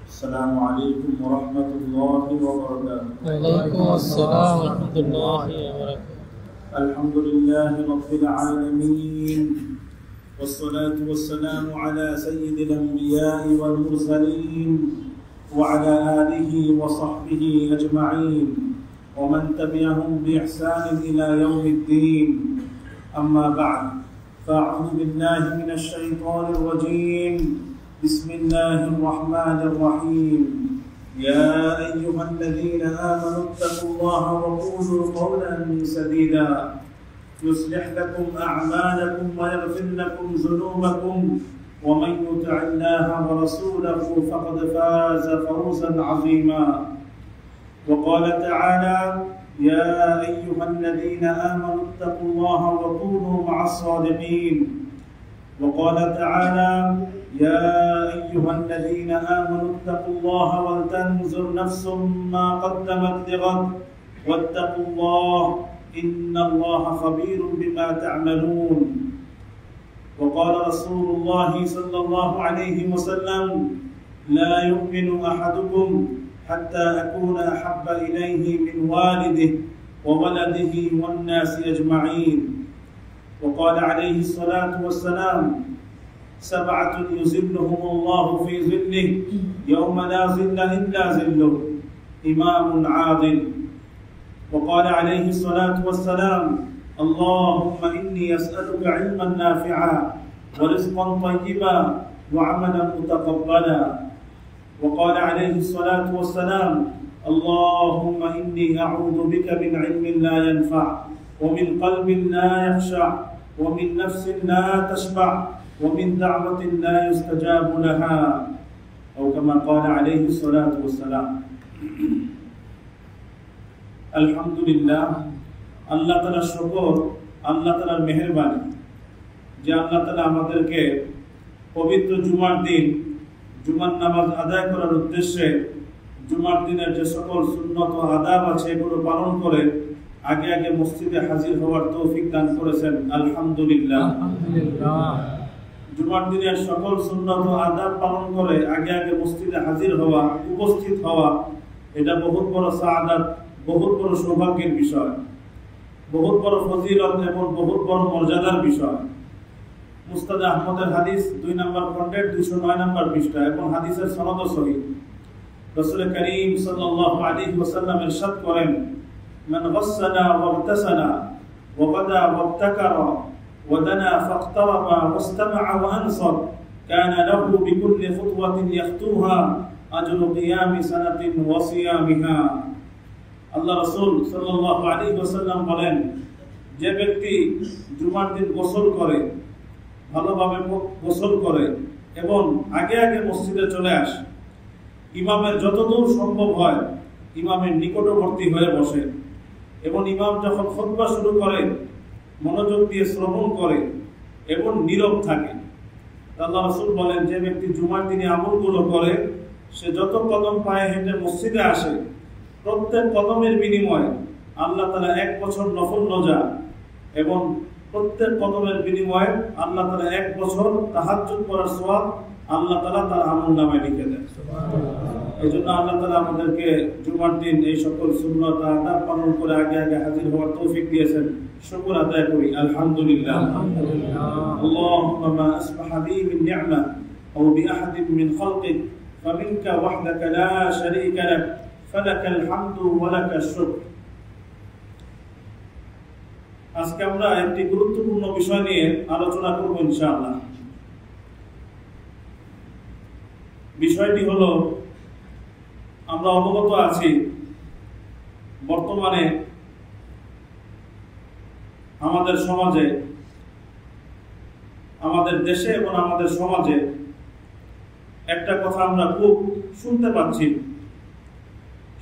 السلام عليكم ورحمة الله وبركاته. وعليكم السلام ورحمة الله وبركاته. الحمد لله رب العالمين، والصلاة والسلام على سيد الأنبياء والمرسلين وعلى آله وصحبه أجمعين ومن تبعهم بإحسان إلى يوم الدين. أما بعد، فأعوذ بالله من الشيطان الرجيم. بسم الله الرحمن الرحيم. يا أيها الذين آمنوا اتقوا الله وقولوا قولا سديدا يصلح لكم أعمالكم ويغفر لكم ذنوبكم ومن يطع الله ورسوله فقد فاز فوزا عظيما. وقال تعالى: يا أيها الذين آمنوا اتقوا الله وكونوا مع الصادقين. وقال تعالى: يا أيها الذين آمنوا اتقوا الله ولتنظر نفس ما قدمت لغد واتقوا الله إن الله خبير بما تعملون. وقال رسول الله صلى الله عليه وسلم: لا يؤمن أحدكم حتى أكون أحب إليه من والده وولده والناس أجمعين. وقال عليه الصلاة والسلام: سبعة يظلهم الله في ظله يوم لا ظل إلا ظله، إمام عادل. وقال عليه الصلاة والسلام: اللهم إني أسألك علما نافعا ورزقا طيبا وعملا متقبلا. وقال عليه الصلاة والسلام: اللهم إني أعوذ بك من علم لا ينفع ومن قلب لا يخشع ومن نفس لا تشبع ومن دعوة لا يستجاب لها، أو كما قال عليه الصلاة والسلام. আলহামদুলিল্লাহ, আল্লাহ তাআলার শুকর, আল্লাহ তাআলার মেহেরবানি যে আল্লাহ তাআলা আমাদেরকে পবিত্র জুমার দিন জুমার নামাজ আদায় করার উদ্দেশ্যে জুমার দিনের যে সকল সুন্নত ও আদাব আছে এগুলো পালন করে আগে আগে মসজিদে হাজির হওয়ার তৌফিক দান করেছেন। আলহামদুলিল্লাহ। জুমার দিনের সকল সুন্নত ও আদাব পালন করে আগে আগে মসজিদে হাজির হওয়া, উপস্থিত হওয়া, এটা বহুত বড় সাআদাত, বহুত বড় সৌভাগ্যের বিষয়, বহুত বড় ফজিলত এবং বহুত বড় মর্যাদার বিষয়। মুস্তাদ আহমদের হাদিস 2 নম্বর খণ্ডের 209 নম্বর পৃষ্ঠা এবং হাদিসের সনদ সহিহ। রাসূল করিম সাল্লাল্লাহু আলাইহি ওয়াসাল্লাম ইরশাদ করেন: মান গাসসালা ওয়াগতাসালা ওয়াগাদা ওয়াবতাকারা ওয়াদানা ফাকতারাবা ওয়াসতামা'a ওয়ানসাত কানা লাহু বিকুল্লি খুতওয়াতিন ইয়াখতুহা আজরু কিয়ামি সানাতিন ওয়া সিয়ামিহা। আল্লাহ রাসূল সাল্লাল্লাহু আলাইহি ওয়াসাল্লাম বলেন, যে ব্যক্তি জুমার দিন গোসল করে, ভালোভাবে গোসল করে এবং আগে আগে মসজিদে চলে আসে, ইমামের যতদূর সম্ভব হয় ইমামের নিকটবর্তী হয়ে বসে এবং ইমাম যখন খুতবা শুরু করে মনোযোগ দিয়ে শ্রবণ করে এবং নীরব থাকে। আল্লাহ রাসূল বলেন, যে ব্যক্তি জুমার দিনে আমলগুলো করে সে যত কদম পায়ে হেঁটে মসজিদে আসে প্রত্যেক কদমের বিনিময়ে আল্লাহ তাআলা 1 বছর নফল রোজা এবং প্রত্যেক কদমের বিনিময়ে আল্লাহ তাআলা 1 বছর তাহাজ্জুদ করার সওয়াব আল্লাহ তাআলা তার আমলনামায় লিখে দেন। এজন্য আল্লাহ তাআলা আমাদেরকে জুমার দিন এই সকল সুন্নাত আদাব পালন করে আগে আগে হাজির হওয়ার তৌফিক দিয়েছেন। শুকর আদায় করি আলহামদুলিল্লাহ। আল্লাহুম্মা মা আসবাহা বি মিন নি'মা আও বিআহাদিন মিন খালকিক ফামিনকা ওয়াহদাকা লা শারীকা লাক ফালাকাল হামদু ওয়া লাকাশ শুকর। আজকে আমরা একটি গুরুত্বপূর্ণ বিষয় নিয়ে আলোচনা করব ইনশাআল্লাহ। বিষয়টি হলো, আমরা অবগত আছি বর্তমানে আমাদের সমাজে, আমাদের দেশে এবং আমাদের সমাজে একটা কথা আমরা খুব শুনতে পাচ্ছি,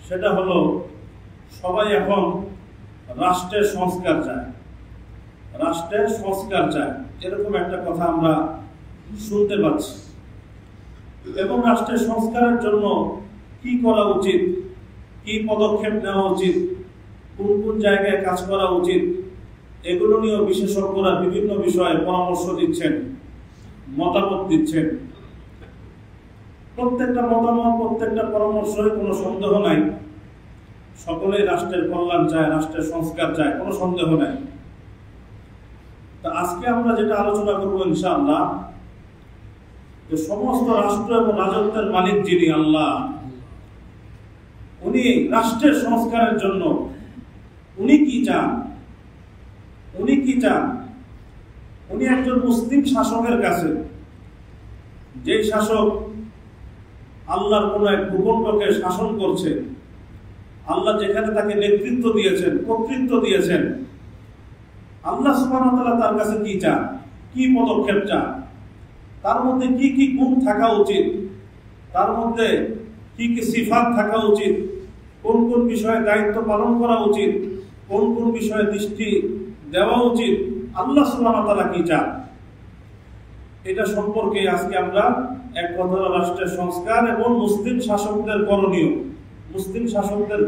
সেটা হলো সবাই এখন রাষ্ট্রের সংস্কার চায়, রাষ্ট্রের সংস্কার চায়, এরকম একটা কথা আমরা শুনতে পাচ্ছি। এবং রাষ্ট্রের সংস্কারের জন্য কি করা উচিত, কি পদক্ষেপ নেওয়া উচিত, কোন কোন জায়গায় কাজ করা উচিত, এগুলো নিয়েও বিশেষজ্ঞরা বিভিন্ন বিষয়ে পরামর্শ দিচ্ছেন, মতামত দিচ্ছেন। প্রত্যেকটা মতামত, প্রত্যেকটা পরামর্শই কোনো সন্দেহ নাই, সকলেই রাষ্ট্রের কল্যাণ চায়, রাষ্ট্রের সংস্কার চায়, কোনো সন্দেহ নাই। তা আজকে আমরা যেটা আলোচনা করবো ইনশাআল্লাহ, যে সমস্ত রাষ্ট্র এবং রাজত্বের মালিক যিনি আল্লাহ, উনি রাষ্ট্রের সংস্কারের জন্য উনি কি চান? উনি একজন মুসলিম শাসকের কাছে, যে শাসক আল্লাহর কোন এক ভূখণ্ডকে শাসন করছে, আল্লাহ যেখানে তাকে নেতৃত্ব দিয়েছেন, কর্তৃত্ব দিয়েছেন, আল্লাহ সুবহানাহু ওয়া তাআলা তার কাছে কি চান, কি পদক্ষেপ চান, তার মধ্যে কি কি গুণ থাকা উচিত, তার মধ্যে কি কি সিফাত থাকা উচিত, কোন কোন বিষয়ে দায়িত্ব পালন করা উচিত, কোন কোন বিষয়ে দৃষ্টি দেওয়া উচিত, আল্লাহ সুবহানাহু ওয়া তাআলা কি চান, এটা সম্পর্কে আজকে আমরা এক কথা রাষ্ট্রের সংস্কার এবং মুসলিম শাসকদের করণীয়, মুসলিম শাসকদের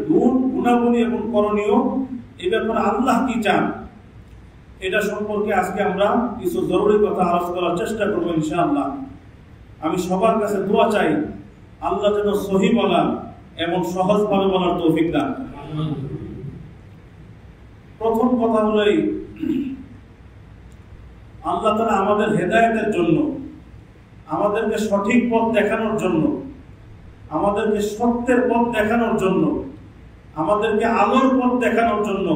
গুণাবলী এবং করণীয়, এই ব্যাপারে আল্লাহ কি চান, এটা সম্পর্কে আজকে আমরা কিছু জরুরি কথা আলোচনা করার চেষ্টা করবো ইনশাআল্লাহ। আমি সবার কাছে দোয়া চাই, আল্লাহ যেন সহি বলা এবং সহজভাবে বলার তৌফিক দান। প্রথম কথা হলো আল্লাহ তাআলা আমাদের হেদায়েতের জন্য, আমাদেরকে সঠিক পথ দেখানোর জন্য, আমাদেরকে সত্যের পথ দেখানোর জন্য, আমাদেরকে আলোর পথ দেখানোর জন্য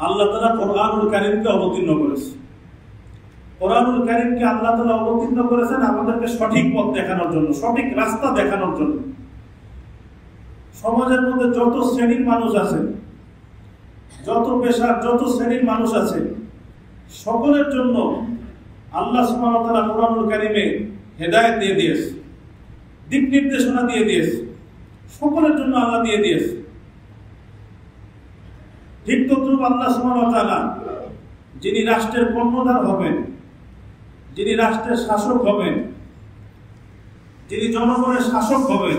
আল্লাহ তাআলা কোরআনুল কারীমকে অবতীর্ণ করেছে। কোরআনুল কারীমকে আল্লাহ তাআলা অবতীর্ণ করেছেন আমাদেরকে সঠিক পথ দেখানোর জন্য, সঠিক রাস্তা দেখানোর জন্য। সমাজের মধ্যে যত শ্রেণীর মানুষ আছে, যত পেশার যত শ্রেণীর মানুষ আছে, সকলের জন্য আল্লাহ সুবহানাহু ওয়া তাআলা কোরআনুল কারীমে হেদায়েত দিয়ে দিয়েছে, দিক নির্দেশনা দিয়ে দিয়েছে, সকলের জন্য আল্লাহ দিয়ে দিয়েছে। ঠিক তদ্রূপ আল্লাহ সুবহানাহু ওয়া তাআলা যিনি রাষ্ট্রের কর্ণধার হবেন, যিনি রাষ্ট্রের শাসক হবেন, যিনি জনগণের শাসক হবেন,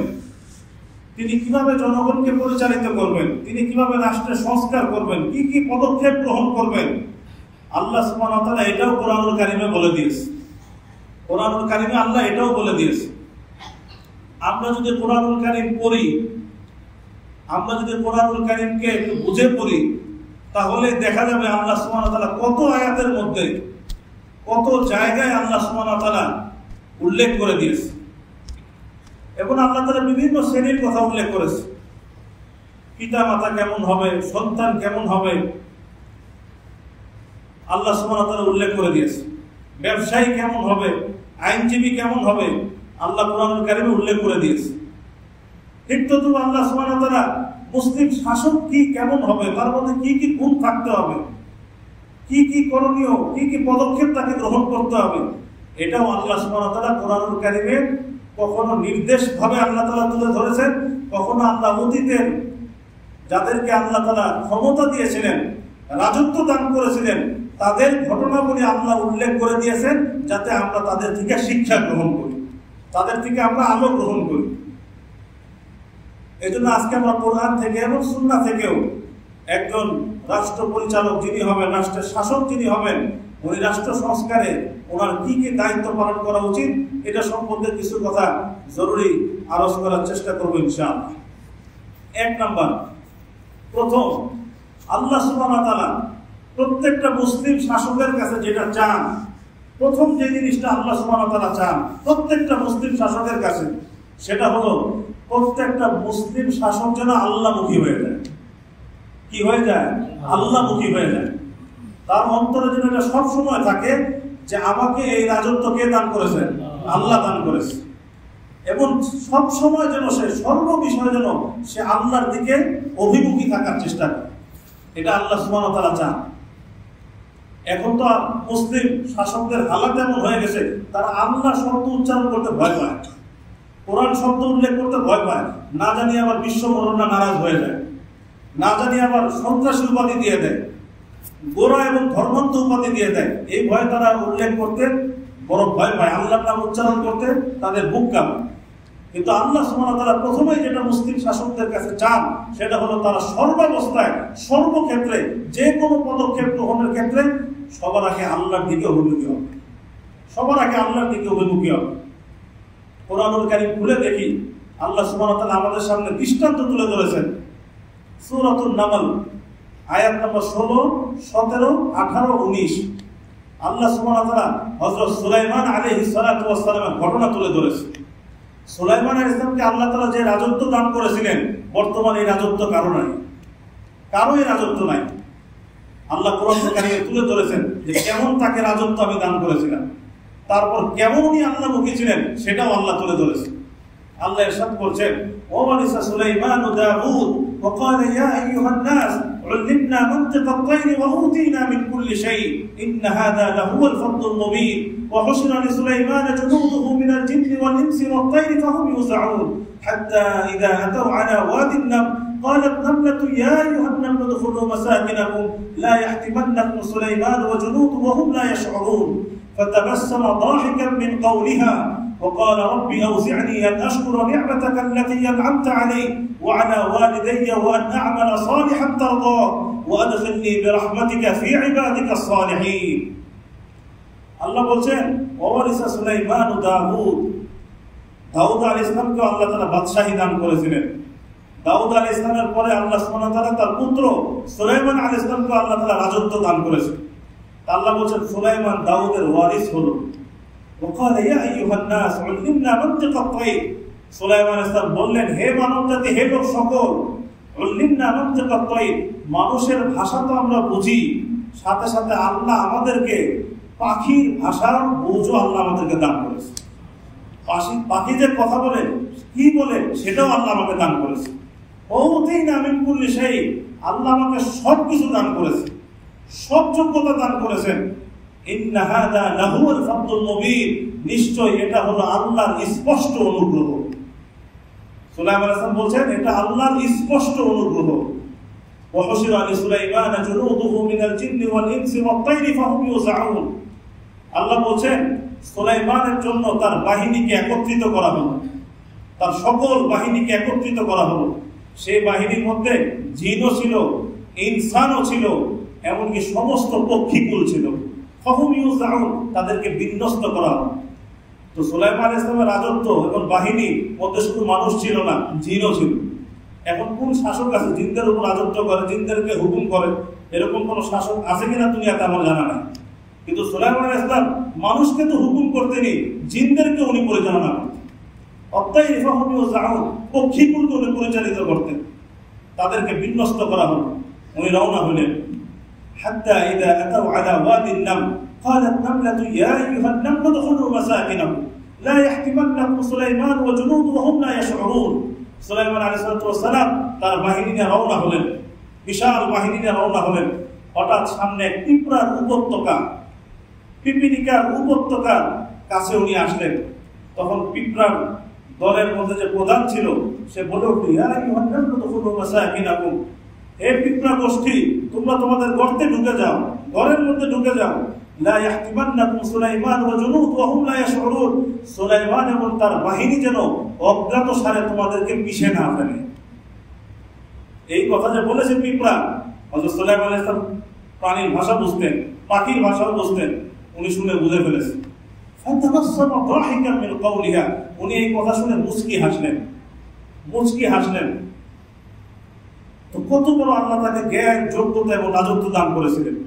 তিনি কিভাবে জনগণকে পরিচালিত করবেন, তিনি কিভাবে রাষ্ট্রের সংস্কার করবেন, কি কি পদক্ষেপ গ্রহণ করবেন, আল্লাহ সুবহানাহু ওয়া তাআলা এটাও কোরআনুল কারীমে বলে দিয়েছে। কোরআনুল কারীমে আল্লাহ এটাও বলে দিয়েছে। আমরা যদি কোরআনুল কারীম পড়ি, আমরা যদি কোরআনুল কারীমকে একটু বুঝে পড়ি, তাহলে দেখা যাবে আল্লাহ সুবহানাহু ওয়া তাআলা কত আয়াতের মধ্যে, কত জায়গায় আল্লাহ সুবহানাহু ওয়া তাআলা উল্লেখ করে দিয়েছে। এবং আল্লাহ তাআলা বিভিন্ন শ্রেণীর কথা উল্লেখ করেছে। পিতা মাতা কেমন হবে, সন্তান কেমন হবে, আল্লাহ সুবহানাহু ওয়া তাআলা উল্লেখ করে দিয়েছে। ব্যবসায়ী কেমন হবে, আইনজীবী কেমন হবে, আল্লাহ কোরআনুল কারীমে উল্লেখ করে দিয়েছে। ঠিক তো আল্লাহ সুবহানাহু ওয়া তাআলা মুসলিম শাসক কি কেমন হবে, তার মধ্যে কি কি গুণ থাকতে হবে, কি কি করণীয়, কি কি পদক্ষেপ তাকে গ্রহণ করতে হবে, এটাও আল্লাহ সুবহানাহু ওয়া তাআলা কোরআনুল কারীমে কখনো নির্দেশ ভাবে আল্লাহ তাআলা তুলে ধরেছেন, কখনো আল্লাহ অতীতের যাদেরকে আল্লাহ তাআলা ক্ষমতা দিয়েছিলেন, রাজত্ব দান করেছিলেন, তাদের ঘটনাবলী আল্লাহ উল্লেখ করে দিয়েছেন, যাতে আমরা তাদের থেকে শিক্ষা গ্রহণ করি, তাদের থেকে আমরা আলো গ্রহণ করি। এই জন্য আজকে আমরা কোরআন থেকে এবং সুন্নাহ থেকেও একজন রাষ্ট্র পরিচালক যিনি হবেন, রাষ্ট্রের শাসক যিনি হবেন, উনি রাষ্ট্র সংস্কারে ওনার কি কি দায়িত্ব পালন করা উচিত, এটা সম্বন্ধে কিছু কথা জরুরি আলোচনা করার চেষ্টা করবো ইনশাআল্লাহ। এক নাম্বার, প্রথম, আল্লাহ সুবহানাহু ওয়া তাআলা প্রত্যেকটা মুসলিম শাসকের কাছে যেটা চান, প্রথম যে জিনিসটা আল্লাহ সুবহানাহু ওয়া তাআলা চান প্রত্যেকটা মুসলিম শাসকের কাছে, সেটা হলো প্রত্যেকটা মুসলিম শাসক যেন আল্লাহমুখী হয়ে যায়। কি হয়ে যায়? আল্লাহমুখী হয়ে যায়। তার অন্তরে যেন এটা সবসময় থাকে যে আমাকে এই রাজত্ব কে দান করেছেন? আল্লাহ দান করেছে। এবং সব সময় যেন সে সর্ববিষয়ে যেন সে আল্লাহর দিকে অভিমুখী থাকার চেষ্টা করে, এটা আল্লাহ সুবহানাহু ওয়া তাআলা চান। এখন তো মুসলিম শাসকদের হালাত এমন হয়ে গেছে, তারা আল্লাহ শব্দ উচ্চারণ করতে ভয় পায়, কোরআন শব্দ উল্লেখ করতে ভয় পায়, না জানি আবার বিশ্ব মরণা নারাজ হয়ে যায়, না জানি আবার সন্ত্রাসী উপাধি দিয়ে দেয়, গোরা এবং ধর্মান্ত উপাধি দিয়ে দেয়। এই ভয়ে তারা উল্লেখ করতে বড় ভয় পায়, আল্লাহর নাম উচ্চারণ করতে তাদের বুক কাঁপে। কিন্তু আল্লাহ সুবহানাহু ওয়া তাআলা প্রথমেই যেটা মুসলিম শাসকদের কাছে চান, সেটা হলো তারা সর্বাবস্থায় সর্বক্ষেত্রে যে কোনো পদক্ষেপ গ্রহণের ক্ষেত্রে সবার আগে আল্লাহর দিকে অভিমুখী হবে, সবার আগে আল্লাহর দিকে অভিমুখী হবে। কোরআনুল কারীম খুলে দেখি, আল্লাহ সুবহানাহু ওয়া তাআলা আমাদের সামনে দৃষ্টান্ত তুলে ধরেছেন। সূরাতুন নামল আয়াত নম্বর 16, 17, 18, 19 আল্লাহ সুবহানাহু ওয়া তাআলা হযরত সুলাইমান আলাইহিস সালাতু ওয়াস সালামের ঘটনা তুলে ধরেছেন। সুলাইমান আলাইহিস সালামকে আল্লাহ তাআলা যে রাজত্ব দান করেছিলেন, বর্তমানে এই রাজত্ব কারো নাই, কারো এই রাজত্ব নাই। আল্লাহ কোরআন কারিমে তুলে ধরেছেন যে কেমন তাকে রাজত্ব আমি দান করেছিলাম, তারপর কেমন উনি আল্লাহমুখী ছিলেন সেটাও আল্লাহ তুলে ধরেছেন। আল্লাহ ইরশাদ করছেন, ওয়ারিসা সুলাইমান দাউদ وقال يا ايها الناس علمنا منطق الطير واوتينا من كل شيء ان هذا لهو الفضل المبين وحشر لسليمان جنوده من الجن والانس والطير فهم يوزعون حتى اذا اتوا على وادي النمل قالت نملة يا ايها النمل ادخلوا مساكنكم لا يحطمنكم سليمان وجنوده وهم لا يشعرون فتبسم ضاحكا من قولها وقال رب أوزعني أن أشكر نعمتك التي أنعمت علي وعلى والدي وأن أعمل صالحا ترضاه وأدخلني برحمتك في عبادك الصالحين. الله বলছেন ওয়ারিসা সুলাইমান দাউদ, দাউদ আলাইহিস সালামকে আল্লাহ তাআলা বাদশাহী দান করেছিলেন। দাউদ আলাইহিস সালামের পরে আল্লাহ সুবহানাহু ওয়া তাআলা তার পুত্র সুলাইমান আলাইহিস সালামকে আল্লাহ তাআলা রাজত্ব দান করেছেন। আল্লাহ বলছেন সুলাইমান দাউদের ওয়ারিস হলো। وقال يا ايها الناس علمنا منطق الطير সুলাইমান আলাইহিস সালাম বললেন, হে মানবজাতি, হে লোক সকল, علمنا منطق الطير, মানুষের ভাষা তো আমরা বুঝি, সাথে সাথে আল্লাহ আমাদেরকে পাখির ভাষার বুঝও আল্লাহ আমাদেরকে দান করেছে। পাখি যে কথা বলে, কি বলে, সেটাও আল্লাহ আমাকে দান করেছে। ওউতিনা মিন কুল্লি শাই, আল্লাহ আমাকে সব কিছু দান করেছে, সব যোগ্যতা দান করেছেন। ইন্না হাযা লাহুল ফাদলুল মুবিন, নিশ্চয় এটা হলো আল্লাহর স্পষ্ট অনুগ্রহ। সুলাইমান আলাইহিস সালাম বলছেন এটা আল্লাহর স্পষ্ট অনুগ্রহ। ওয়া হুশিরা লিসুলাইমান জুনুদুহু মিনাল জিন্নি ওয়াল ইনসি ওয়াত তাইরি ফাহুম ইউযাউন। আল্লাহ বলছেন সুলাইমানের জন্য তার বাহিনীকে একত্রিত করা হলো, তার সকল বাহিনীকে একত্রিত করা হলো। সেই বাহিনীর মধ্যে জিনও ছিল, ইনসানও ছিল, এমনকি সমস্ত পক্ষীকুল ছিল। ফাহুম ইউযাউন, তাদেরকে বিন্যস্ত করা হলো। তো সুলাইমান আলাইহিস সালামের রাজত্ব এবং বাহিনীর মধ্যে শুধু মানুষ ছিল না, জিনও ছিল। এখন কোন শাসক আছে জিনদের উপর রাজত্ব করে, জিনদেরকে হুকুম করে, এরকম কোন শাসক আছে কিনা দুনিয়াতে আমার জানা নাই। কিন্তু সুলাইমান আলাইহিস সালাম মানুষকে তো হুকুম করতেনি, জিনদেরকে উনি পরিচালনা করতেন। অত্যাই ফাহুম ইউযাউন, পক্ষীকুলকে উনি পরিচালিত করতেন। তাদেরকে বিন্যস্ত করা হলো, উনি রওনা হলেন। حتى إذا أتوا على وادي النمل قالت نملة يا أيها النمل ادخلوا مساكنكم لا يحطمنكم سليمان وجنوده وهم لا يشعرون. সুলাইমান আলাইহিস সালাম তার বাহিনী নিয়ে রওনা হলেন, বিশাল বাহিনী নিয়ে রওনা হলেন। হঠাৎ সামনে পিঁপড়ার উপত্যকা, পিপিলিকার উপত্যকার কাছে উনি আসলেন। তখন পিঁপড়ার দলের মধ্যে যে প্রধান ছিল সে বলে উঠল, ইয়া আইয়ুহান নামলু উদখুলু মাসাকিনাকুম, হে পিঁপড়া গোষ্ঠী, তোমরা তোমাদের গর্তে ঢুকে যাও, ঘরের মধ্যে ঢুকে যাও। লা ইয়াহতিমান্নাকুম সুলাইমান ওয়া জুনুদ ওয়া হুম লা ইয়াশউরুন, সুলাইমান এবং তার বাহিনী যেন অজ্ঞাতসারে তোমাদেরকে পিষে না ফেলে। এই কথা যে বলেছে পিঁপড়া, হযরত সুলাইমান আলাইহিস সালাম প্রাণীর ভাষা বুঝতেন, পাখির ভাষাও বুঝতেন, উনি শুনে বুঝে ফেলেছেন। ফাতাবাসসামা দাহিকান মিন কাওলিহা, উনি এই কথা শুনে মুচকি হাসলেন, মুচকি হাসলেন। তো কত বড় আল্লাহ তাকে জ্ঞান, যোগ্যতা এবং রাজত্ব দান করেছিলেন।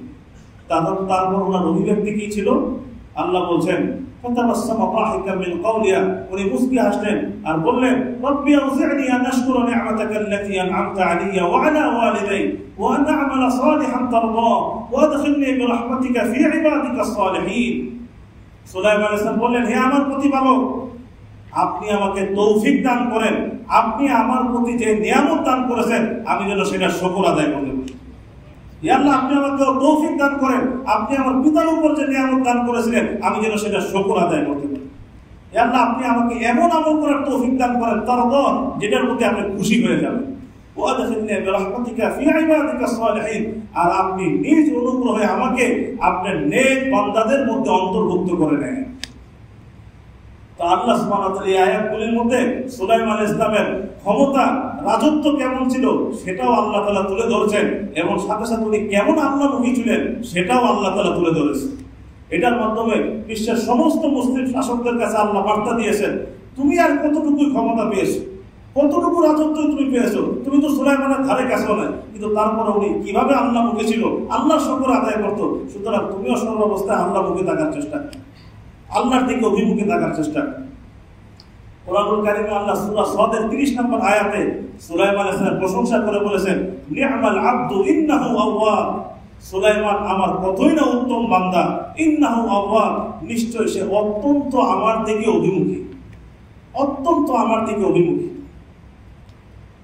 তারপর ওনার অভিব্যক্তি কি ছিল আল্লাহ বলছেন, ফাতাবাসসামা দাহিকান মিন কাওলিহা, উনি মুচকি হাসলেন আর বললেন, রব্বি আউজি'নি আন আশকুরা নি'মাতাকা আল্লাতী আন'আমতা আলাইয়া ওয়া আলা ওয়ালিদাই ওয়া আন আ'মালা সালিহান তারদাহ ওয়া আদখিলনি বিরাহমাতিকা ফি ইবাদিকাস সালিহিন। সুলাইমান আলাইহিস সালাম বললেন, হে আমার প্রতিপালক, আপনি আমাকে তৌফিক দান করেন, আপনি আমার প্রতি যে নিয়ামত দান করেছেন আমি যেন সেটা শুকর আদায় করতে পারি। ইয়া আল্লাহ, আপনি আমাকে তৌফিক দান করেন, আপনি আমার পিতার উপর যে নিয়ামত দান করেছিলেন আমি যেন সেটা শুকর আদায় করতে পারি। ইয়া আল্লাহ, আপনি আমাকে এমন আমল করার তৌফিক দান করেন তারপর যেটার প্রতি আপনি খুশি হয়ে যাবেন। ওয়া আদখিলনি বিরাহমাতিকা ফি ইবাদিকাস সালিহিন, আর আপনি নিজ অনুগ্রহে আমাকে আপনার নেক বান্দাদের মধ্যে অন্তর্ভুক্ত করে নেন। তো আল্লাহ সুবহানাহু ওয়া তাআলা এই আয়াতগুলির মধ্যে সুলাইমান আলাইহিস সালামের ক্ষমতা, রাজত্ব কেমন ছিল সেটাও আল্লাহ তাআলা তুলে ধরেছেন, এবং সাথে সাথে উনি কেমন আল্লাহমুখী ছিলেন সেটাও আল্লাহ তাআলা তুলে ধরেছেন। এটার মাধ্যমে বিশ্বের সমস্ত মুসলিম শাসকদের কাছে আল্লাহ বার্তা দিয়েছেন, তুমি আর কতটুকু ক্ষমতা পেয়েছো, কতটুকু রাজত্ব তুমি পেয়েছো? তুমি তো সুলাইমানের ধারে কাছেও নাই, কিন্তু তারপরে উনি কিভাবে আল্লাহ মুখে ছিল, আল্লাহর শুকর আদায় করতো। সুতরাং তুমিও সর্বাবস্থায় আল্লাহ মুখে থাকার চেষ্টা, আল্লাহর দিকে অভিমুখে থাকার চেষ্টা। কোরআনুল কারীমে আল্লাহ সূরা সাদের 30 নম্বর আয়াতে সুলাইমান আলাইহিস সালাম প্রশংসা করে বলেছেন, নি'মাল আবদু ইন্নাহু আওয়াব। সুলাইমান আমার কতই না উত্তম বান্দা, ইন্নাহু আওয়াব, নিশ্চয় সে অত্যন্ত আমার দিকে অভিমুখী, অত্যন্ত আমার দিকে অভিমুখী।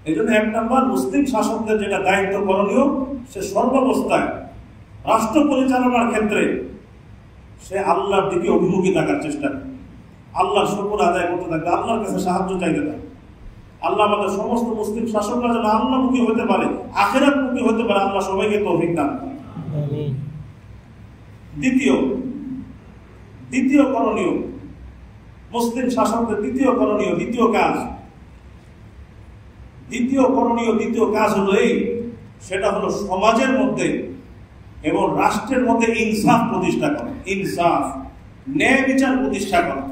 এই জন্য 1 নম্বর মুসলিম শাসকদের যেটা দায়িত্ব করণীয়, সে সর্বাবস্থায় রাষ্ট্র পরিচালনার ক্ষেত্রে সে আল্লাহর দিকে অভিমুখী থাকার চেষ্টা করে, আল্লাহর শুকর আদায় করতে থাকবে, আল্লাহর কাছে সাহায্য চাইতে থাকে। আল্লাহ আমাদের সমস্ত মুসলিম শাসকরা যেন আল্লাহমুখী হতে পারে, আখিরাতমুখী হতে পারে, আল্লাহ সবাইকে তৌফিক দান করেন। দ্বিতীয় করণীয়, মুসলিম শাসকদের দ্বিতীয় করণীয়, দ্বিতীয় কাজ হলো এই, সেটা হলো সমাজের মধ্যে এবং রাষ্ট্রের মধ্যে ইনসাফ প্রতিষ্ঠা করা। ইনসাফ, ন্যায় বিচার প্রতিষ্ঠা করা,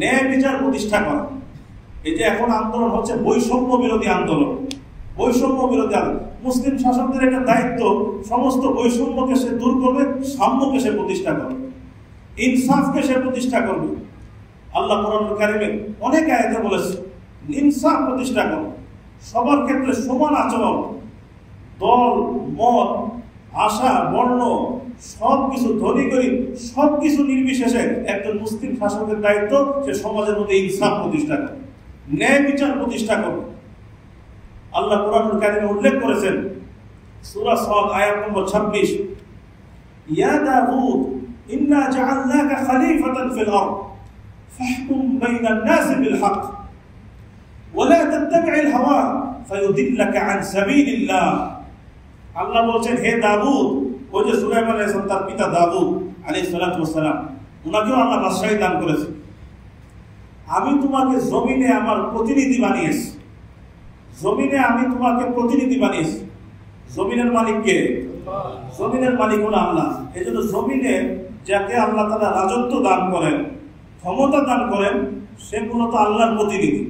ন্যায় বিচার প্রতিষ্ঠা করা। এই যে এখন আন্দোলন হচ্ছে বৈষম্য বিরোধী আন্দোলন, বৈষম্য বিরোধী আন্দোলন। মুসলিম শাসকদের একটা দায়িত্ব, সমস্ত বৈষম্যকে সে দূর করবে, সাম্যকে সে প্রতিষ্ঠা করবে, ইনসাফকে সে প্রতিষ্ঠা করবে। আল্লাহ কোরআনুল কারীমে অনেক আয়াতে বলেছে ইনসাফ প্রতিষ্ঠা করো, সবার ক্ষেত্রে সমান আচরণ, দল মত আশা বর্ণ সবকিছু, ধনী গরিব সবকিছু নির্বিশেষে একজন মুসলিম শাসকের দায়িত্ব সে সমাজের মধ্যে ইনসাফ প্রতিষ্ঠা করে, ন্যায় বিচার প্রতিষ্ঠা করে। আল্লাহ কোরআনুল কারীমে উল্লেখ করেছেন সূরা সাদ আয়াত নম্বর 26, ইয়া দাউদ ইন্না জাআলনাকা খলিফাতান ফিল আরদ ফাহকুম বাইনান নাসি বিল হক ওয়া লা তাত্তাবি'ল হাওয়া ফায়ুদিল্লাকা আন সাবিলিল্লাহ। আল্লাহ বলেন, হে দাউদ, ওই যে সুলাইমান আলাইহিস সালাম তার পিতা দাউদ আলাইহিস সালাতু ওয়াস সালাম, উনাকেও আল্লাহ বাদশাহী দান করেছে। আমি তোমাকে জমিনে আমার প্রতিনিধি বানিয়েছি, জমিনে আমি তোমাকে প্রতিনিধি বানিয়েছি। জমিনের মালিক কে? জমিনের মালিক হলো আল্লাহ। এই জন্য জমিনে যাকে আল্লাহ তাআলা রাজত্ব দান করেন, ক্ষমতা দান করেন, সে মূলত আল্লাহর প্রতিনিধি,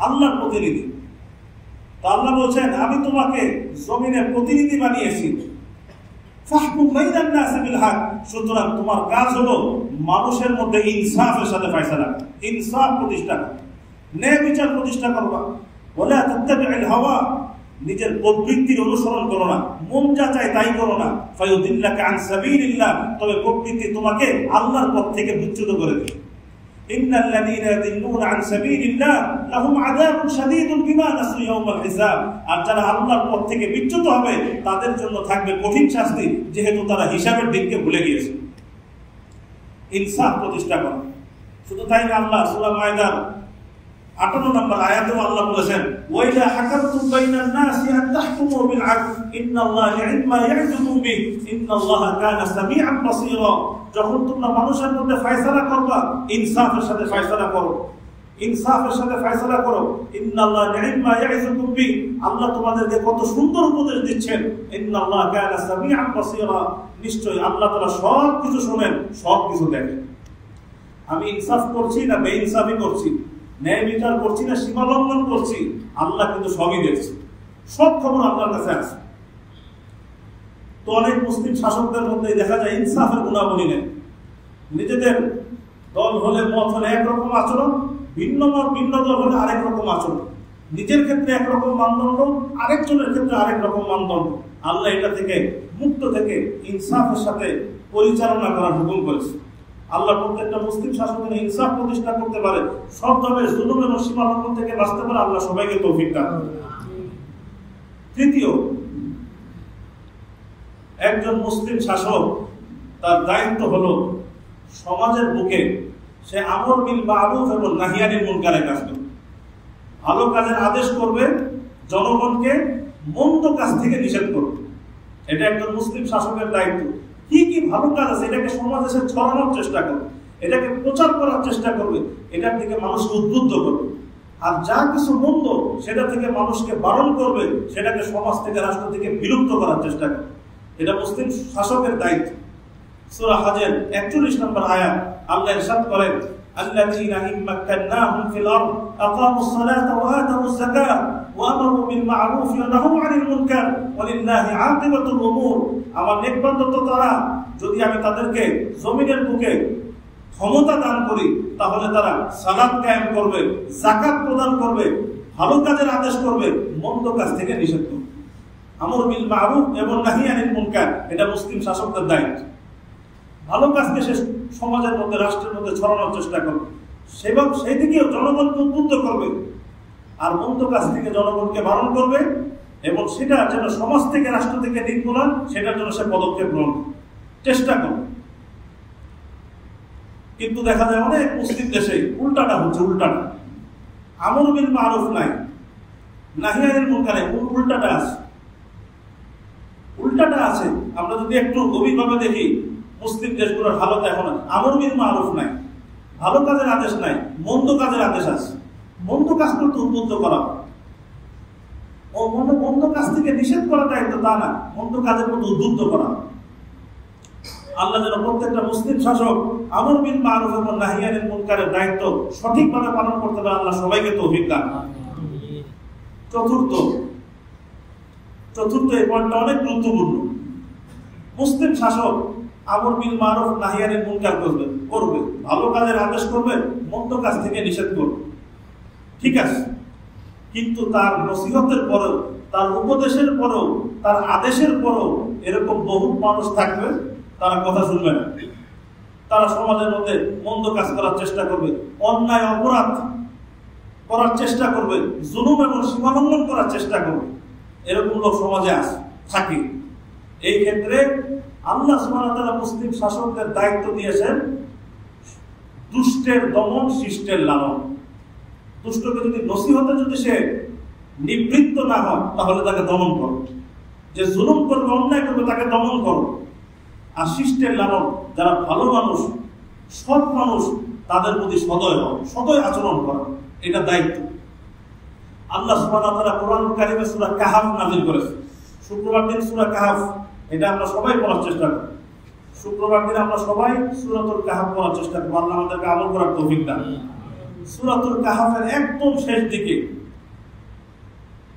আল্লাহর প্রতিনিধি। তো আল্লাহ বলছেন, আমি তোমাকে জমিনে প্রতিনিধি বানিয়েছি। ফাহকুম বাইনান নাসি বিল হক, সুতরাং তোমার কাজ হলো মানুষের মধ্যে ইনসাফের সাথে ফয়সালা, ইনসাফ প্রতিষ্ঠা, ন্যায় বিচার প্রতিষ্ঠা করবা। ওয়ালা তাত্তাবি'ল হাওয়া, নিজের প্রবৃত্তির অনুসরণ করো না, মন যা চায় তাই করো না। ফায়ুদিল্লাকা আন সাবিলিল্লাহ, তবে প্রবৃত্তি তোমাকে আল্লাহর পথ থেকে বিচ্যুত করে দেবে। ইন্নাল্লাযীনা ইয়াদিল্লুনা আন সাবিলিল্লাহ লাহুম আযাবুন শাদীদুন বিমা নাসু ইয়াওমাল হিসাব। আর যারা আল্লাহর পথ থেকে বিচ্যুত হবে তাদের জন্য থাকবে কঠিন শাস্তি, যেহেতু তারা হিসাবের দিককে ভুলে গিয়েছে। ইনসাফ প্রতিষ্ঠা করা। শুধু তাই না, আল্লাহ সূরা মায়দার 58 নম্বর আয়াতেও আল্লাহ বলেছেন, ওয়া ইযা হাকামতুম বাইনান নাসি আন তাহকুমু বিল আদল ইন্নাল্লাহা ই'মা ইয়া'যুকুম বিহি ইন্নাল্লাহা কানা সামিআন বাসীরা। যখন তোমরা মানুষের মধ্যে ফয়সালা করবা, ইনসাফের সাথে ফয়সালা করো, ইনসাফের সাথে ফয়সালা করো। ইন্নাল্লাহা ই'মা ইয়া'যুকুম বিহি, আল্লাহ তোমাদেরকে কত সুন্দর উপদেশ দিচ্ছেন। ইন্নাল্লাহা কানা সামিআন বাসীরা, নিশ্চয়ই আল্লাহ তাআলা সব কিছু শুনেন, সব কিছু দেখেন। আমি ইনসাফ করছি না বেইনসাফি করছি, ন্যায় বিচার করছি না সীমা লঙ্ঘন করছি, আল্লাহ কিন্তু সবই দেখছে, সব খবর আল্লাহর কাছে আছে। তো অনেক মুসলিম শাসকদের মধ্যে দেখা যায় ইনসাফের গুণাবলী নেই। নিজেদের দল হলে মত হলে একরকম আচরণ, ভিন্ন মত ভিন্ন দল হলে আরেক রকম আচরণ, নিজের ক্ষেত্রে একরকম মানদণ্ড, আরেকজনের ক্ষেত্রে আরেক রকম মানদণ্ড। আল্লাহ এটা থেকে মুক্ত থেকে ইনসাফের সাথে পরিচালনা করার হুকুম করেছে। আল্লাহ প্রত্যেকটা মুসলিম শাসকের ইনসাফ প্রতিষ্ঠা করতে পারে, সব ধরনের জুলুম এবং সীমা লঙ্ঘন থেকে বাঁচতে পারে। আল্লাহ সবাইকে তৌফিক দান। তৃতীয়, একজন মুসলিম শাসক তার দায়িত্ব হলো সমাজের বুকে সে আমর বিল মারুফ এবং নাহি আনিল মুনকারের কাজ করবে, ভালো কাজের আদেশ করবে, জনগণকে মন্দ কাজ থেকে নিষেধ করবে। এটা একজন মুসলিম শাসকের দায়িত্ব। কি কি ভালো কাজ আছে এটাকে সমাজে সে ছড়ানোর চেষ্টা করবে, এটাকে প্রচার করার চেষ্টা করবে, এটার দিকে মানুষকে উদ্বুদ্ধ করবে। আর যা কিছু মন্দ সেটা থেকে মানুষকে বারণ করবে, সেটাকে সমাজ থেকে রাষ্ট্র থেকে বিলুপ্ত করার চেষ্টা করবে। এটা মুসলিম শাসকের দায়িত্ব। সূরা হজের 41 নম্বর আয়াত আল্লাহ ইরশাদ করেন, আল্লাযীনা ইন মাক্কান্নাহুম ফিল আরদ আকামুস সালাতা ওয়া আতাউজ যাকাত ওয়া আমারু বিল মা'রুফ ওয়া নাহু আনিল মুনকার ওয়া লিল্লাহি আকিবাতুল উমুর। আমার নেক বান্দা তো তারা, যদি আমি তাদেরকে জমিনের বুকে ক্ষমতা দান করি তাহলে তারা সালাত কায়েম করবে, যাকাত প্রদান করবে, ভালো কাজের আদেশ করবে, মন্দ কাজ থেকে নিষেধ করবে। আমর বিল মা'রুফ এবং নাহি আনিল মুনকার, এটা মুসলিম শাসকদের দায়িত্ব। ভালো কাজকে সে সমাজের মধ্যে, রাষ্ট্রের মধ্যে ছড়ানোর চেষ্টা করবে, সেই দিকেও জনগণকে উদ্বুদ্ধ করবে, আর মন্দ কাজ থেকে জনগণকে বারণ করবে, এবং সেটা যেন সমাজ থেকে, রাষ্ট্র থেকে নির্মূলন, সেটার জন্য সে পদক্ষেপ গ্রহণ চেষ্টা করবে। কিন্তু দেখা যায় অনেক মুসলিম দেশে উল্টাটা হচ্ছে, উল্টাটা আমর বিল মা'রুফ নাই, নাহি আনিল মুনকার নাই, উল্টাটা আছে, উল্টাটা আছে। আমরা যদি একটু গভীরভাবে দেখি মুসলিম দেশগুলোর হালত, এখন আমর বিল মা'রুফ নাই, ভালো কাজের আদেশ নাই, মন্দ কাজের আদেশ আছে। মন্দ কাজ করতে উদ্বুদ্ধ করা, ও মন্দ কাজ থেকে নিষেধ করা দায়িত্ব তা না, মন্দ কাজের মধ্যে উদ্বুদ্ধ করা। আল্লাহ যেন প্রত্যেকটা মুসলিম শাসক আমর বিল মা'রুফ এবং নাহি আনিল মুনকারের দায়িত্ব সঠিকভাবে পালন করতে পারে। আল্লাহ সবাইকে তৌফিক দান। চতুর্থ এই পয়েন্টটা অনেক গুরুত্বপূর্ণ। মুসলিম শাসক আমর বিল মা'রুফ নাহি আনিল মুনকার করবে, ভালো কাজের আদেশ করবে, মন্দ কাজ থেকে নিষেধ করবে, ঠিক আছে। কিন্তু তার নসিহতের পরেও, তার উপদেশের পরেও, তার আদেশের পরেও এরকম বহু মানুষ থাকবে, তারা কথা শুনবে না, তারা সমাজের মধ্যে মন্দ কাজ করার চেষ্টা করবে, অন্যায় অপরাধ করার চেষ্টা করবে, জুলুম এবং সীমালঙ্ঘন করার চেষ্টা করবে। এরকম লোক সমাজে থাকে। এই ক্ষেত্রে আল্লাহ সুবহানাহু ওয়া তাআলা মুসলিম শাসকদের দায়িত্ব দিয়েছেন দুষ্টের দমন, শিষ্টের লালন। দুষ্টকে যদি নসিহতে যদি সে নিবৃত্ত না হয় তাহলে তাকে দমন করো, যে জুলুম করবে, অন্যায় করবে, তাকে দমন করো। আর শিষ্টের লালন, যারা ভালো মানুষ, সৎ মানুষ, তাদের প্রতি সদয় আচরণ করা, এটা দায়িত্ব। আল্লাহ সুবহানাহু ওয়া তাআলা কোরআন কারীমে সূরা কাহফ নাযিল করেছেন। শুক্রবার দিন সূরা কাহফ, এটা আমরা সবাই পড়ার চেষ্টা করি। শুক্রবার দিন আমরা সবাই সূরাতুল কাহফ পড়ার চেষ্টা করি। আল্লাহ আমাদেরকে আমল করার তৌফিক দান। সূরাতুল কাহফের একদম শেষ দিকে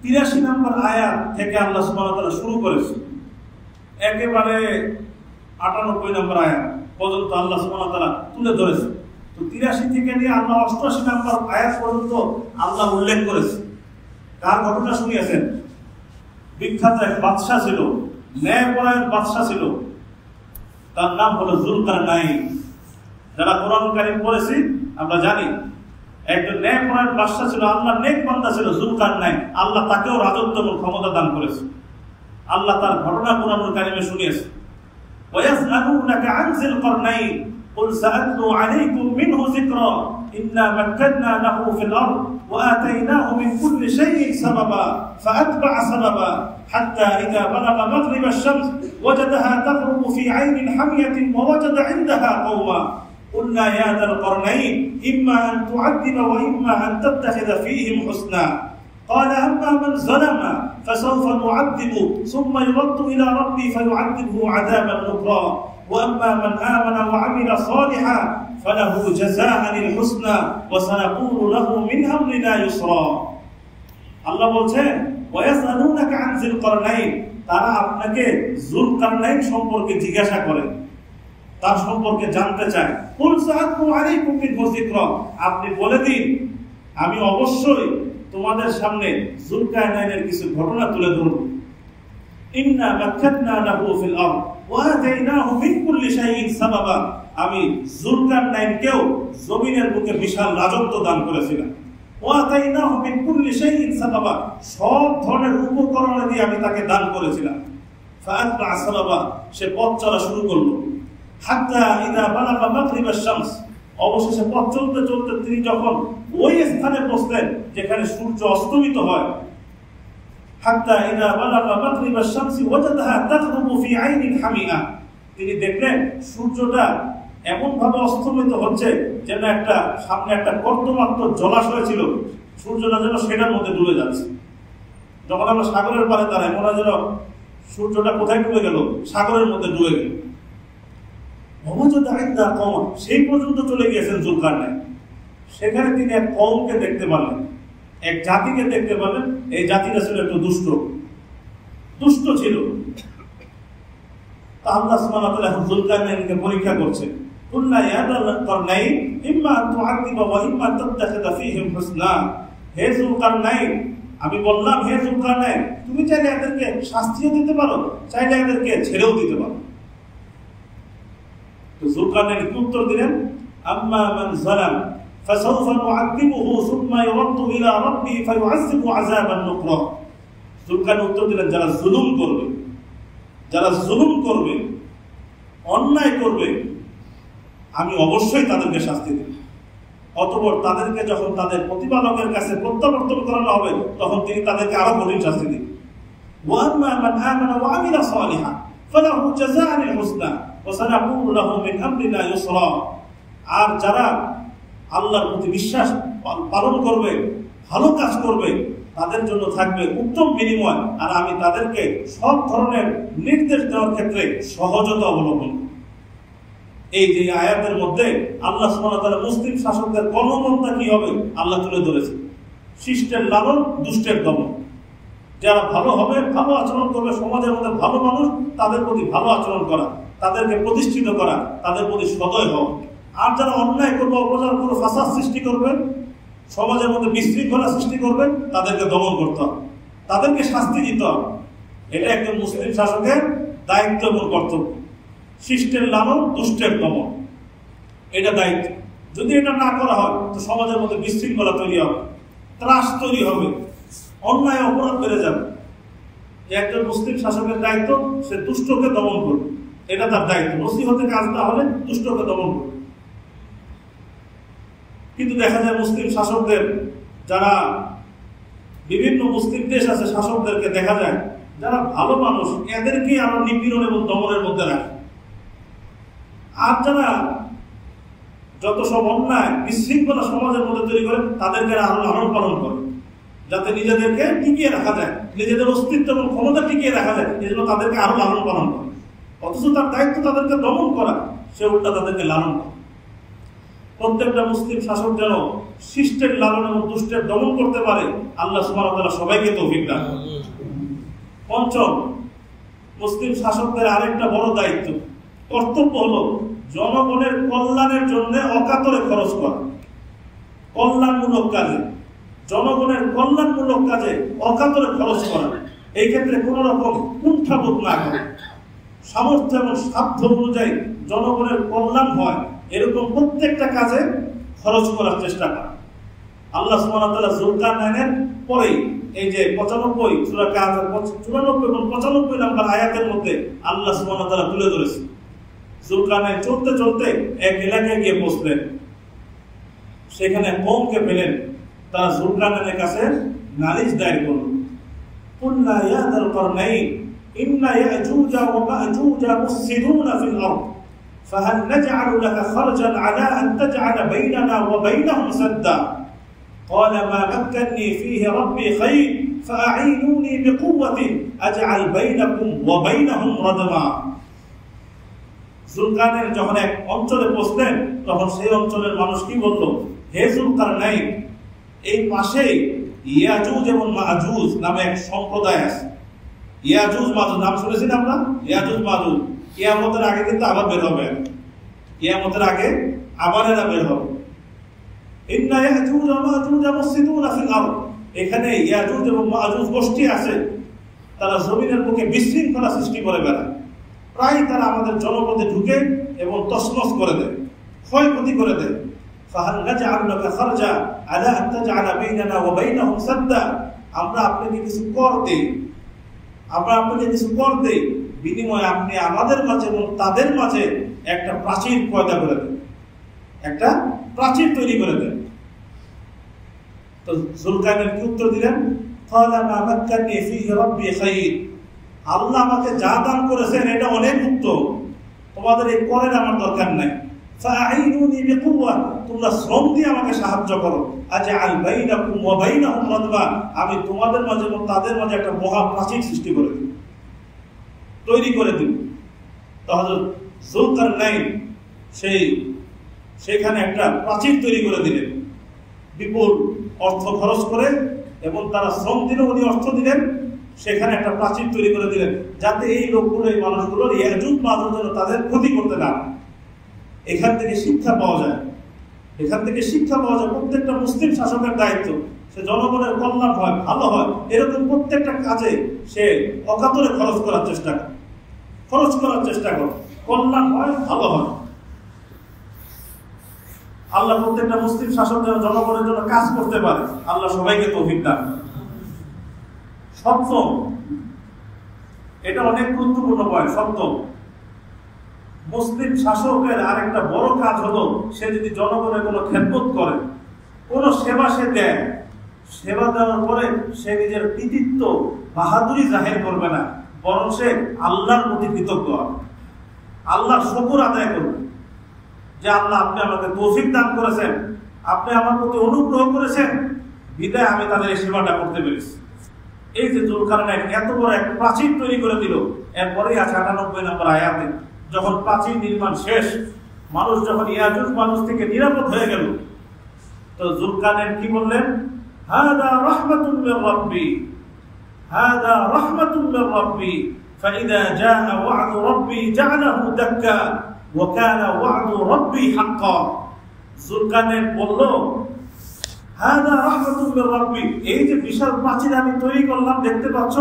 83 নম্বর আয়াত থেকে আল্লাহ সুবহানাহু ওয়া তাআলা শুরু করেছেন, একেবারে 98 নম্বর আয়াত পর্যন্ত আল্লাহ সুবহানাহু ওয়া তাআলা তুলে ধরেছেন। তো 83 থেকে নিয়ে আল্লাহ 88 নম্বর আয়াত পর্যন্ত আল্লাহ উল্লেখ করেছেন। কার ঘটনা শুনিয়েছেন? বিখ্যাত এক বাদশা ছিল, ন্যায়পরায়ণ বাদশা ছিল, তার নাম হলো যুলকারনাইন। যারা কোরআন কারীম পড়েছি আমরা জানি একজন ন্যায়পরায়ণ বাদশা ছিল, আল্লাহর নেক বান্দা ছিল যুলকারনাইন। আল্লাহ তাকেও রাজত্ব এবং ক্ষমতা দান করেছে। আল্লাহ তার ঘটনা কোরআন কারীমে শুনিয়েছে। ওয়ায়াসআলুনাকা আন যিলকারনাইন কুল সাআতলু আলাইকুম মিনহু যিকরা ইন্না মাক্কান্না লাহু ফিল আরদ ওয়া আতাইনাহু মিন কুল্লি শাইইন সাবাবা ফাআতবা'a সাবাবা হাত্তা ইযা বালাগা মাগরিব আশ-শামস ওয়াজাদাহা তাগরুবু ফি আইনিন হামিয়াতিন ওয়া ওয়াজাদা ইনদাহা কওমা قلنا يا ذا القرنين إما أن تعذب وإما أن تتخذ فيهم حسنا قال أما من ظلم فسوف نعذبه ثم يرد إلى ربي فيعذبه عذابا نكرا وأما من آمن وعمل صالحا فله جزاء الحسنى وسنقول له من أمرنا يسرا الله বলছেন ويسألونك عن ذي القرنين তারা আপনাকে যুলকারনাইন সম্পর্কে জিজ্ঞাসা করে, তার সম্পর্কে জানতে চায়। কুল সাআতলু আলাইকুম মিনহু যিকরা, আপনি বলে দিন আমি অবশ্যই তোমাদের সামনে যুলকারনাইনের কিছু ঘটনা তুলে ধরব। ইন্না মাক্কান্না লাহু ফিল আরদ ওয়া আতাইনাহু মিন কুল্লি শাইইন সাবাবা, আমি যুলকারনাইনকেও জমিনের বুকে বিশাল রাজত্ব দান করেছিলাম। ওয়া আতাইনাহু মিন কুল্লি শাইইন সাবাবা, সব ধরনের উপকরণ দিয়ে আমি তাকে দান করেছিলাম। ফাআতবা'a সাবাবা, সে পথ চলা শুরু করলো। হাত্তা ইযা বালাগা মাগরিব আশ-শামস, অবশেষে পথ চলতে চলতে তিনি যখন ওই স্থানে পৌঁছলেন যেখানে সূর্য অস্তমিত হয়, হাত্তা ইযা বালাগা মাগরিব আশ-শামস ওয়াজাদাহা তাগরুবু ফি আইনিন হামিয়া, তিনি দেখলেন সূর্যটা এমন ভাবে অস্তমিত হচ্ছে যেন একটা সামনে একটা কর্দমাক্ত জলাশয় ছিল, সূর্যটা যেন সেটার মধ্যে ডুবে যাচ্ছে। যখন আমরা সাগরের পাড়ে দাঁড়াই মনে হয় যেন সূর্যটা কোথায় ডুবে গেল, সাগরের মধ্যে ডুবে গেল। সেই পর্যন্ত চলে গিয়েছেন যুলকারনাইন। সেখানে তিনি এক কওমকে দেখতে পারলেন, এক জাতিকে দেখতে পারলেন। এই জাতিটা ছিল একটু দুষ্ট ছিল। তা আল্লাহ সুবহানাহু ওয়া তাআলা এখন যুলকারনাইনকে পরীক্ষা করছেন। কুল্লা ইয়া যুলকারনাইন ইম্মা আন তুআযিবা ওয়া ইম্মা তাত্তাখিযা ফীহিম হুসনা। হে যুলকারনাইন, আমি বললাম হে যুলকারনাইন, তুমি চাইলে এদেরকে শাস্তিও দিতে পারো, চাইলে এদেরকে ছেড়েও দিতে পারো। তো যুলকারনাইন কি উত্তর দিলেন? আম্মা মান যালাম ফাসাউফা নুআযিবুহু সুম্মা ইউরাদ্দু ইলা রাব্বি ফায়ুআযিবু আযাবান নুকরা। যুলকারনাইন উত্তর দিলেন, যারা জুলুম করবে, অন্যায় করবে, আমি অবশ্যই তাদেরকে শাস্তি দেব। অতঃপর তাদেরকে যখন তাদের প্রতিপালকের কাছে প্রত্যাবর্তন করানো হবে, তখন তিনি তাদেরকে আরো কঠিন শাস্তি দিবেন। ওয়াম্মা মান আমানা ওয়া আমিলা সালিহান ফালাহু জাযাউল হুসনা ওয়া সানাকুলু লাহু মিন আমরিনা ইউসরা। আর যারা আল্লাহর প্রতি বিশ্বাস পালন করবে, ভালো কাজ করবে, তাদের জন্য থাকবে উত্তম বিনিময়, আর আমি তাদেরকে সব ধরনের নির্দেশ দেওয়ার ক্ষেত্রে সহজতা অবলম্বন করব। এই যে আয়াতের মধ্যে আল্লাহ সুবহানাহু ওয়া তাআলা মুসলিম শাসকদের কর্মপন্থা কি হবে আল্লাহ তুলে ধরেছে। শিষ্টের লালন, দুষ্টের দমন। যারা ভালো হবে, ভালো আচরণ করবে, সমাজের মধ্যে ভালো মানুষ, তাদের প্রতি ভালো আচরণ করা, তাদেরকে প্রতিষ্ঠিত করা, তাদের প্রতি সদয় হওয়া। আর যারা অন্যায় করবে, অপচার করবে, ফাসাদ সৃষ্টি করবে, সমাজের মধ্যে বিশৃঙ্খলা সৃষ্টি করবে, তাদেরকে দমন করতে হবে, তাদেরকে শাস্তি দিতে হবে। এটা একজন মুসলিম শাসকের দায়িত্ব এবং কর্তব্য। শিষ্টের লালন, দুষ্টের দমন, এটা দায়িত্ব। যদি এটা না করা হয় তো সমাজের মধ্যে বিশৃঙ্খলা তৈরি হবে, ত্রাস তৈরি হবে, অন্যায় অপরাধ বেড়ে যাবে। একজন মুসলিম শাসকের দায়িত্ব, সে দুষ্টকে দমন করবে, এটা তার দায়িত্ব। নসিহতে কাজ না হলে দুষ্টকে দমন করবে। কিন্তু দেখা যায় মুসলিম শাসকদের, যারা বিভিন্ন মুসলিম দেশ আছে, শাসকদেরকে দেখা যায় যারা ভালো মানুষ, এদেরকে আরো নিপীড়ন এবং দমনের মধ্যে রাখে। আর যারা যত সব অন্যায় বিশৃঙ্খলা সমাজের মধ্যে তৈরি করে, তাদেরকে আরো লালন পালন করে, যাতে নিজেদেরকে টিকিয়ে রাখা যায়, নিজেদের অস্তিত্ব এবং ক্ষমতা টিকিয়ে রাখা যায়। এই জন্য তাদেরকে আরো লালন পালন করে। অথচ তার দায়িত্ব তাদেরকে দমন করা, সে উল্টা তাদেরকে লালন করে। প্রত্যেকটা মুসলিম শাসক যেন শিষ্টের লালন এবং দুষ্টের দমন করতে পারে, আল্লাহ সুবহানাহু ওয়া তাআলা সবাইকে তৌফিক দান করুন। পঞ্চম, মুসলিম শাসকদের আরেকটা বড় দায়িত্ব, কর্তব্য হলো জনগণের কল্যাণের জন্য অকাতরে খরচ করা। কল্যাণমূলক কাজে, জনগণের কল্যাণমূলক কাজে অকাতরে খরচ করা। এই ক্ষেত্রে কোন রকম কুণ্ঠাবোধ না করে, সামর্থ্য এবং সাধ্য অনুযায়ী জনগণের কল্যাণ হয় এরকম প্রত্যেকটা কাজে খরচ করার চেষ্টা করে। আল্লাহ সুবহানাহু ওয়া তাআলা যুলকারনাইনের পরে এই যে 95 সূরা কাহফের 94 এবং 95 নম্বর আয়াতের মধ্যে আল্লাহ সুবহানাহু ওয়া তাআলা তুলে ধরেছে। যুলকারনাইন চলতে চলতে এক এলাকায় গিয়ে পৌঁছলেন। সেখানে কওমকে পেলেন, তারা যুলকারনাইনের কাছে নালিশ দায়ের করল। কুল্লা ইয়া যুলকারনাইন ইন্না ইয়াজুজা ওয়া মাজুজা মুফসিদুনা ফিল আরদ ফাহাল নাজআলু লাকা খারজান আলা আন তাজআলা বাইনানা ওয়া বাইনাহুম সাদ্দা قال ما مكنني فيه ربي خير فأعينوني بقوة أجعل بينكم وبينهم ردما। যুলকারনাইন যখন এক অঞ্চলে পৌঁছলেন, তখন সেই অঞ্চলের মানুষ কি বলল? হে যুলকারনাইন, এই পাশে ইয়াজুজ এবং মাজুজ নামে এক সম্প্রদায় আছে। ইয়াজুজ মাজুজ নাম শুনেছেন আমরা? ইয়াজুজ মাজুজ কিয়ামতের আগে কিন্তু আবার বের হবে, কিয়ামতের আগে আবার এরা বের হবে। ইন্না ইয়াজুজ ওয়া মাজুজ মুফসিদুনা ফিল আরদ, এখানে ইয়াজুজ এবং মাজুজ গোষ্ঠী আছে, তারা জমিনের বুকে বিশৃঙ্খলা সৃষ্টি করে বেড়ায়। প্রায় তারা আমাদের জনপদে ঢুকে এবং তছনছ করে দেয়, ক্ষয়ক্ষতি করে দেয়। ফাহাল নাজআলু লাকা খারজা আলা আন তাজআলা বাইনানা ওয়া বাইনাহুম সাদ্দা, আমরা আপনাকে কিছু কর দেই, বিনিময়ে আপনি আমাদের মাঝে এবং তাদের মাঝে একটা প্রাচীর পয়দা করে দেন, একটা প্রাচীর তৈরি করে দেন। তো যুলকারনাইন কি উত্তর দিলেন? ক্বালা মা মাক্কানি ফীহি রাব্বি খায়র, আল্লাহ আমাকে যা দান করেছেন এটা অনেক উত্তম, তোমাদের এই করের আমার দরকার নাই। ফাআইনুনি বিকুওয়া, তোমরা শ্রম দিয়ে আমাকে সাহায্য করো। আজআল বাইনাকুম ওয়া বাইনাহুম রাদমা, আমি তোমাদের মাঝে এবং তাদের মাঝে একটা মহা প্রাচীর সৃষ্টি করে দিই, তৈরি করে দিই। তো হযরত যুলকারনাইন সেখানে একটা প্রাচীর তৈরি করে দিলেন। বিপুল অর্থ খরচ করে এবং তারা শ্রম দিল, উনি অর্থ দিলেন, সেখানে একটা প্রাচীর তৈরি করে দিলেন যাতে এই লোকগুলো, এই মানুষগুলোর ইয়াজুজ মাজুজ যেন তাদের ক্ষতি করতে না। এখান থেকে শিক্ষা পাওয়া যায়, এখান থেকে শিক্ষা পাওয়া যায় প্রত্যেকটা মুসলিম শাসকের দায়িত্ব সে জনগণের কল্যাণ হয়, ভালো হয়, এরকম প্রত্যেকটা কাজে সে অকাতরে খরচ করার চেষ্টা করে, কল্যাণ হয়, ভালো হয়। আল্লাহ প্রত্যেকটা মুসলিম শাসক যেন জনগণের জন্য কাজ করতে পারে, আল্লাহ সবাইকে তৌফিক দান। সপ্তম, এটা অনেক গুরুত্বপূর্ণ পয়েন্ট। সপ্তম, মুসলিম শাসকের আরেকটা বড় কাজ হলো সে যদি জনগণের কোনো খেদমত করে, কোনো সেবা সে দেয়, সেবা দেওয়ার পরে সে নিজের কৃতিত্ব বাহাদুরি জাহির করবে না, বরং সে আল্লাহর প্রতি কৃতজ্ঞ হবে, আল্লাহর শুকর আদায় করবে যে আল্লাহ আপনি আমাকে তৌফিক দান করেছেন, আপনি আমার প্রতি অনুগ্রহ করেছেন, বিদায় আমি তাদের এই সেবাটা করতে পেরেছি। এই যে যুলকারনাইন এত বড় এক প্রাচীর তৈরি করে দিল, এরপরেই আছে ৯৮ নম্বর আয়াতে, যখন প্রাচীর নির্মাণ শেষ, মানুষ যখন ইয়াজুজ মানুষ থেকে নিরাপদ হয়ে গেল, তো যুলকারনাইন কি বললেন? হাদা রাহমাতুন মির রাব্বি, হাদা রাহমাতুন মির রাব্বি, ফাইদা জাআ ওয়া'দু রাব্বি জা'লাহু দাক্কা ওয়া কানা ওয়া'দু রাব্বি হাক্কা। যুলকারনাইন বলল, হাদা রাহমাতুন মির রাব্বি, এই যে বিশাল প্রাচীর আমি তৈরি করলাম দেখতে পাচ্ছ,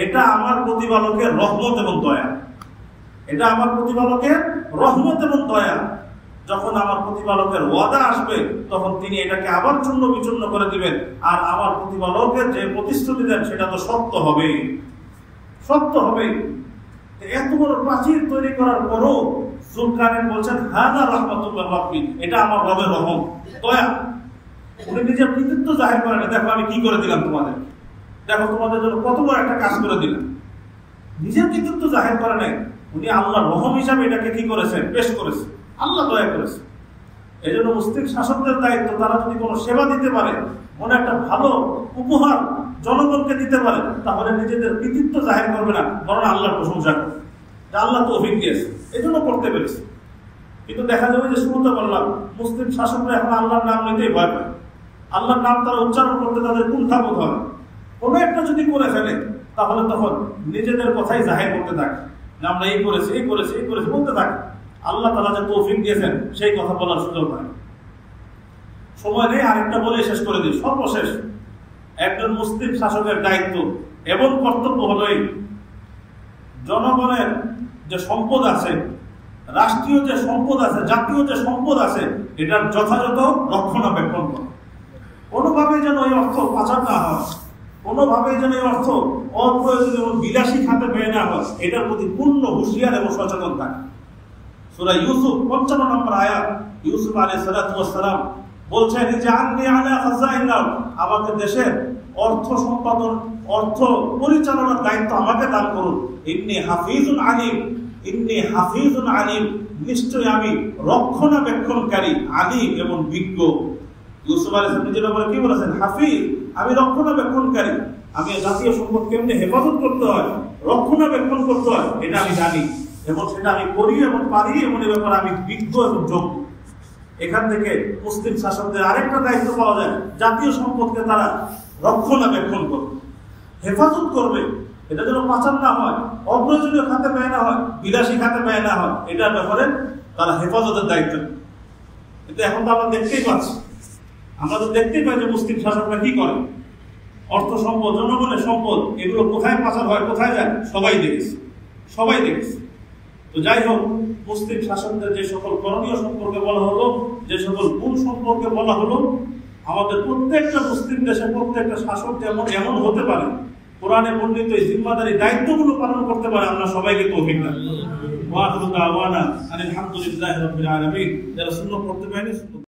এটা আমার প্রতিপালকের রহমত এবং দয়া, এটা আমার প্রতিপালকের রহমত এবং দয়া। যখন আমার প্রতিপালকের ওয়াদা আসবে তখন তিনি এটাকে আবার চূর্ণ বিচূর্ণ করে দিবেন, আর আমার প্রতিপালকের যে প্রতিশ্রুতি দেন সেটা তো সত্য হবে, সত্য হবে। এত বড় প্রাচীর তৈরি করার পরও যুলকারনাইন বলছেন হাদা রাহমাতুন মির রাব্বি, এটা আমার রবের রহমত, দয়া। উনি নিজের কৃতিত্ব জাহির করেন, দেখো আমি কি করে দিলাম তোমাদের, দেখো তোমাদের জন্য কত বড় একটা কাজ করে দিলাম। নিজের কৃতিত্ব জাহির করে নাই, উনি আল্লাহর রহম হিসাবে এটাকে কি করেছেন? পেশ করেছেন, আল্লাহ দয়া করেছে। এই জন্য মুসলিম শাসকদের দায়িত্ব, তারা যদি কোনো সেবা দিতে পারে, কোনো একটা ভালো উপহার জনগণকে দিতে পারে, তাহলে নিজেদের কৃতিত্ব জাহির করবে না, বরং আল্লাহর প্রশংসা করবে যে আল্লাহ তৌফিক দিয়েছে, এই জন্য করতে পেরেছে। কিন্তু দেখা যাবে যে শুরুতে বললাম, মুসলিম শাসকরা এখন আল্লাহর নাম নিতেই ভয় পায়, আল্লাহর নাম তারা উচ্চারণ করতে তাদের কুণ্ঠাবোধ হয়। কোনো একটা যদি করে ফেলে তাহলে তখন নিজেদের কথাই জাহির করতে থাকে, আমরা এই করেছি, এই করেছি, এই করেছি বলতে থাকে। আল্লাহ তাআলা যে তৌফিক দিয়েছেন সেই কথা বলার সুযোগ হয়। সময় নেই, আরেকটা বলে শেষ করে দিই, সর্বশেষ। একজন মুসলিম শাসকের দায়িত্ব এবং কর্তব্য হলো এই, জনগণের যে সম্পদ আছে, রাষ্ট্রীয় যে সম্পদ আছে, জাতীয় যে সম্পদ আছে, এটার যথাযথ রক্ষণাবেক্ষণ করা। কোনোভাবে যেন এই অর্থ পাচার না হয়, কোনোভাবে যেন এই অর্থ অপ্রয়োজনীয় এবং বিলাসী খাতে ব্যয় না হয়, এটার প্রতি পূর্ণ হুঁশিয়ার এবং সচেতন থাকে। সূরা ইউসুফ ৫৫ নম্বর আয়াত, ইউসুফ আলাইহিস সালাতু ওয়াস সালাম বলছেন যে আন্নী আলা খাযাইনিল আরদ, আমাকে দেশের অর্থ সম্পাদন, অর্থ পরিচালনার দায়িত্ব আমাকে দান করুন। ইন্নী হাফিজুন আলিম, ইন্নী হাফিজুন আলিম, নিশ্চয় আমি রক্ষণাবেক্ষণকারী, আলিম এবং বিজ্ঞ। ইউসুফ আলাইহিস সালাম নিজের ব্যাপারে কি বলেছেন? হাফিজ, আমি রক্ষণাবেক্ষণকারী, আমি জাতীয় সম্পদ কেমনে হেফাজত করতে হয়, রক্ষণাবেক্ষণ করতে হয়, এটা আমি জানি এবং সেটা আমি করি এবং পারি, এবং এ ব্যাপারে আমি বিজ্ঞ এবং যোগ্য। এখান থেকে মুসলিম শাসকদের আরেকটা দায়িত্ব পাওয়া যায়, জাতীয় সম্পদকে তারা রক্ষণাবেক্ষণ করবে, হেফাজত করবে, এটা যেন পাচার না হয়, অপ্রয়োজনীয় খাতে ব্যয় না হয়, বিলাসী খাতে ব্যয় না হয়, এটার ব্যাপারে তারা হেফাজতের দায়িত্ব। কিন্তু এখন তো আমরা দেখতেই পাচ্ছি, আমরা তো দেখতেই পাই যে মুসলিম শাসকরা কি করে, অর্থ সম্পদ, জনগণের সম্পদ, এগুলো কোথায় পাচার হয়, কোথায় যায়, সবাই দেখেছে, সবাই দেখেছে। তো যাই হোক, মুসলিম শাসকদের যে সকল করণীয় সম্পর্কে বলা হলো, যে সকল গুণ সম্পর্কে বলা হলো, আমাদের প্রত্যেকটা মুসলিম দেশে প্রত্যেকটা শাসক যেমন এমন হতে পারে, কোরআনে বর্ণিত এই জিম্মাদারি দায়িত্বগুলো পালন করতে পারে, আমরা সবাইকে তৌফিক দান। ওয়া আখিরু দাওয়ানা আলহামদুলিল্লাহি রাব্বিল আলামিন। যারা সুন্নাত পড়তে পারেনি